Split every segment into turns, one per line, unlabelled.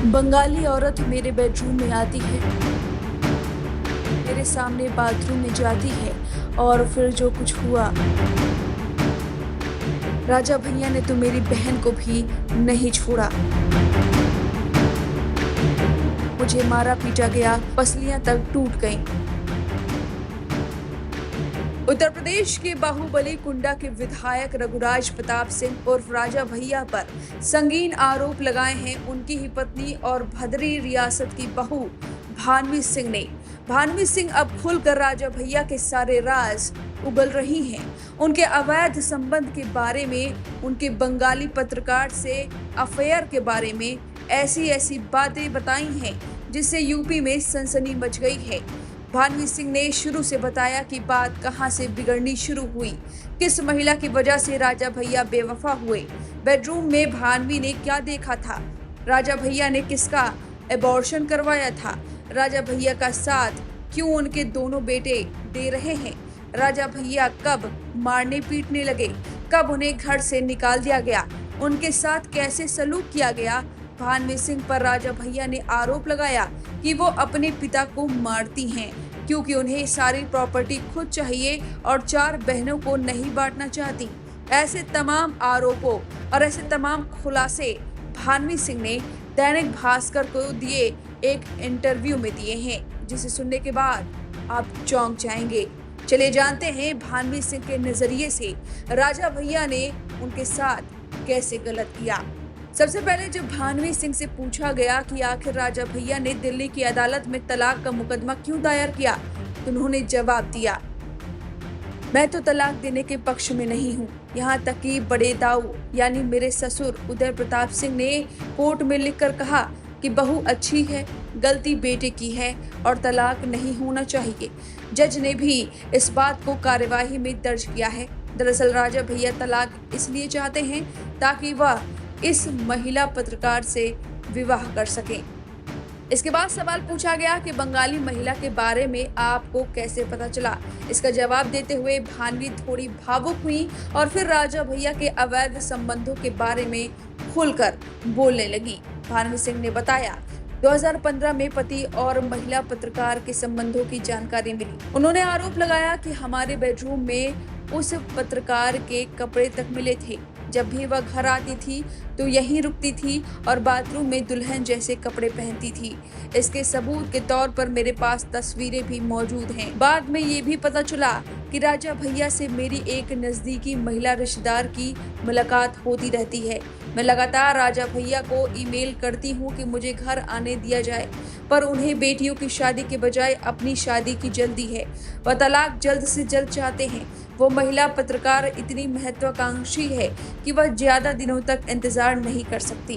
बंगाली औरत मेरे बेडरूम में आती है, मेरे सामने बाथरूम में जाती है और फिर जो कुछ हुआ, राजा भैया ने तो मेरी बहन को भी नहीं छोड़ा। मुझे मारा पीटा गया, पसलियां तक टूट गईं। उत्तर प्रदेश के बाहुबली कुंडा के विधायक रघुराज प्रताप सिंह उर्फ राजा भैया पर संगीन आरोप लगाए हैं उनकी ही पत्नी और भदरी रियासत की बहू भानवी सिंह ने। भानवी सिंह अब खुलकर राजा भैया के सारे राज उगल रही हैं। उनके अवैध संबंध के बारे में, उनके बंगाली पत्रकार से अफेयर के बारे में ऐसी ऐसी बातें बताई हैं जिससे यूपी में सनसनी मच गई है। भानवी सिंह ने शुरू से बताया कि बात कहां से बिगड़नी शुरू हुई, किस महिला की वजह से राजा भैया बेवफा हुए, बेडरूम में भानवी ने क्या देखा था, राजा भैया ने किसका एबॉर्शन करवाया था, राजा भैया का साथ क्यों उनके दोनों बेटे दे रहे हैं, राजा भैया कब मारने पीटने लगे, कब उन्हें घर से निकाल दिया गया, उनके साथ कैसे सलूक किया गया। भानवी सिंह पर राजा भैया ने आरोप लगाया कि वो अपने पिता को मारती हैं क्योंकि उन्हें सारी प्रॉपर्टी खुद चाहिए और 4 बहनों को नहीं बांटना चाहती। ऐसे तमाम आरोपों और ऐसे तमाम खुलासे भानवी सिंह ने दैनिक भास्कर को दिए एक इंटरव्यू में दिए हैं, जिसे सुनने के बाद आप चौंक जाएंगे। चलिए जानते हैं भानवी सिंह के नजरिए से राजा भैया ने उनके साथ कैसे गलत किया। सबसे पहले जब भानवी सिंह से पूछा गया कि आखिर राजा भैया ने दिल्ली की अदालत में तलाक का मुकदमा क्यों दायर किया, तो उन्होंने जवाब दिया, मैं तो तलाक देने के पक्ष में नहीं हूँ। यहाँ तक कि बड़े दाऊ यानी मेरे ससुर उदय प्रताप सिंह ने कोर्ट में लिखकर कहा कि बहू अच्छी है, गलती बेटे की है और तलाक नहीं होना चाहिए। जज ने भी इस बात को कार्यवाही में दर्ज किया है। दरअसल राजा भैया तलाक इसलिए चाहते हैं ताकि वह इस महिला पत्रकार से विवाह कर सकें। इसके बाद सवाल पूछा गया कि बंगाली महिला के बारे में आपको कैसे पता चला। इसका जवाब देते हुए भानवी थोड़ी भावुक हुई और फिर राजा भैया के अवैध संबंधों के बारे में खुलकर बोलने लगी। भानवी सिंह ने बताया, 2015 में पति और महिला पत्रकार के संबंधों की जानकारी मिली। उन्होंने आरोप लगाया कि हमारे बेडरूम में उस पत्रकार के कपड़े तक मिले थे। जब भी वह घर आती थी तो यहीं रुकती थी और बाथरूम में दुल्हन जैसे कपड़े पहनती थी। इसके सबूत के तौर पर मेरे पास तस्वीरें भी मौजूद हैं। बाद में ये भी पता चला कि राजा भैया से मेरी एक नजदीकी महिला रिश्तेदार की मुलाकात होती रहती है। मैं लगातार राजा भैया को ईमेल करती हूँ कि मुझे घर आने दिया जाए, पर उन्हें बेटियों की शादी के बजाय अपनी शादी की जल्दी है। वह तलाक जल्द से जल्द चाहते हैं। वो महिला पत्रकार इतनी महत्वाकांक्षी है कि वह ज्यादा दिनों तक इंतजार नहीं कर सकती।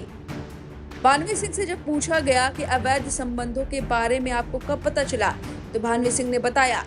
भानवी सिंह से जब पूछा गया कि अवैध संबंधों के बारे में आपको कब पता चला, तो भानवी सिंह ने बताया,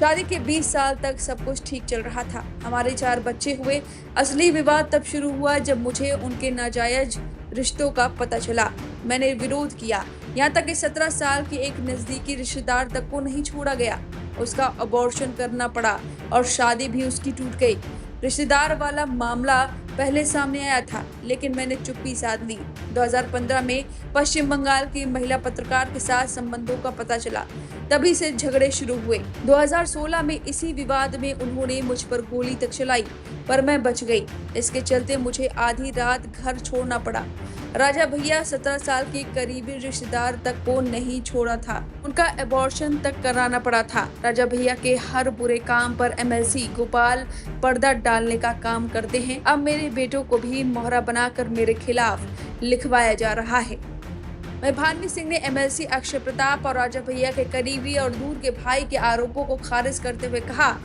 शादी के 20 साल तक सब कुछ ठीक चल रहा था। हमारे 4 बच्चे हुए। असली विवाद तब शुरू हुआ जब मुझे उनके नाजायज रिश्तों का पता चला। मैंने विरोध किया, यहाँ तक कि 17 साल की एक नजदीकी रिश्तेदार तक को नहीं छोड़ा गया। उसका अबॉर्शन करना पड़ा और शादी भी उसकी टूट गई। रिश्तेदार वाला मामला पहले सामने आया था, लेकिन मैंने चुप्पी साध ली। 2015 में पश्चिम बंगाल की महिला पत्रकार के साथ संबंधों का पता चला, तभी से झगड़े शुरू हुए। 2016 में इसी विवाद में उन्होंने मुझ पर गोली तक चलाई, पर मैं बच गई। इसके चलते मुझे आधी रात घर छोड़ना पड़ा। राजा भैया 17 साल के करीबी रिश्तेदार तक को नहीं छोड़ा था, उनका एबॉर्शन तक कराना पड़ा था। राजा भैया के हर बुरे काम पर एमएलसी गोपाल पर्दा डालने का काम करते हैं। अब मेरे बेटों को भी मोहरा बनाकर मेरे खिलाफ लिखवाया जा रहा है। वहीं भानवी सिंह ने एमएलसी अक्षय प्रताप और राजा भैया के करीबी और दूर के भाई के आरोपों को खारिज करते हुए कहा,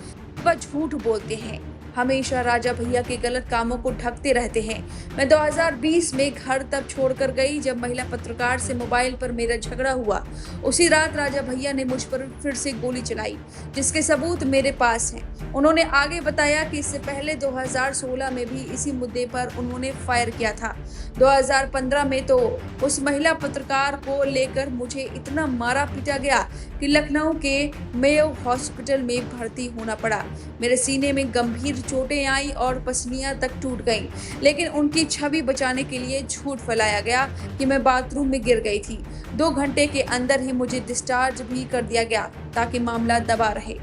वह झूठ बोलते हैं, हमेशा राजा भैया के गलत कामों को ढकते रहते हैं। मैं 2020 में घर तब छोड़कर गई जब महिला पत्रकार से मोबाइल पर मेरा झगड़ा हुआ। उसी रात राजा भैया ने मुझ पर फिर से गोली चलाई, जिसके सबूत मेरे पास हैं। उन्होंने आगे बताया कि इससे पहले 2016 में भी इसी मुद्दे पर उन्होंने फायर किया था। 2015 में तो उस महिला पत्रकार को लेकर मुझे इतना मारा पीटा गया कि लखनऊ के मेयो हॉस्पिटल में भर्ती होना पड़ा। मेरे सीने में गंभीर चोटें आई और पसलियां तक टूट गईं। लेकिन उनकी छवि बचाने के लिए झूठ फैलाया गया कि मैं बाथरूम में गिर गई थी। 2 घंटे के अंदर ही मुझे डिस्चार्ज भी कर दिया गया ताकि मामला दबा रहे।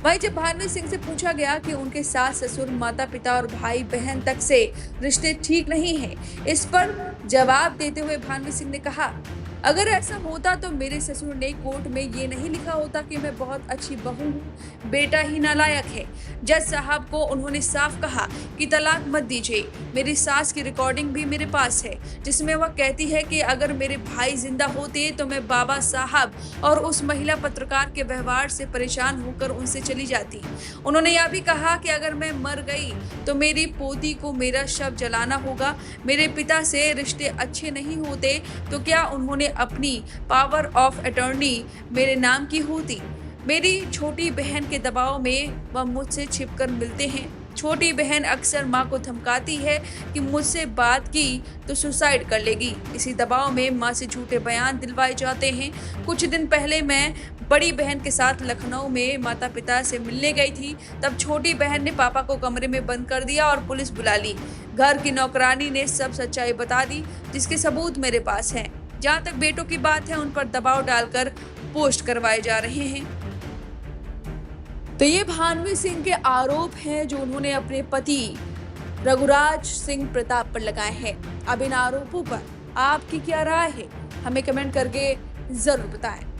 वहीं जब भानवी सिंह से पूछा गया कि उनके सास ससुर, माता पिता और भाई बहन तक से रिश्ते ठीक नहीं हैं, इस पर जवाब देते हुए भानवी सिंह ने कहा, अगर ऐसा होता तो मेरे ससुर ने कोर्ट में ये नहीं लिखा होता कि मैं बहुत अच्छी बहू हूँ, बेटा ही नालायक है। जज साहब को उन्होंने साफ कहा कि तलाक मत दीजिए। मेरी सास की रिकॉर्डिंग भी मेरे पास है जिसमें वह कहती है कि अगर मेरे भाई जिंदा होते तो मैं बाबा साहब और उस महिला पत्रकार के व्यवहार से परेशान होकर उनसे चली जाती। उन्होंने यह भी कहा कि अगर मैं मर गई तो मेरी पोती को मेरा शव जलाना होगा। मेरे पिता से रिश्ते अच्छे नहीं होते तो क्या उन्होंने अपनी पावर ऑफ अटॉर्नी मेरे नाम की होती। मेरी छोटी बहन के दबाव में वह मुझसे छिपकर मिलते हैं। छोटी बहन अक्सर माँ को धमकाती है कि मुझसे बात की तो सुसाइड कर लेगी। इसी दबाव में माँ से झूठे बयान दिलवाए जाते हैं। कुछ दिन पहले मैं बड़ी बहन के साथ लखनऊ में माता पिता से मिलने गई थी। तब छोटी बहन ने पापा को कमरे में बंद कर दिया और पुलिस बुला ली। घर की नौकरानी ने सब सच्चाई बता दी जिसके सबूत मेरे पास हैं। जहाँ तक बेटों की बात है, उन पर दबाव डालकर पोस्ट करवाए जा रहे हैं। तो ये भानवी सिंह के आरोप हैं जो उन्होंने अपने पति रघुराज सिंह प्रताप पर लगाए हैं। अब इन आरोपों पर आपकी क्या राय है, हमें कमेंट करके जरूर बताएं।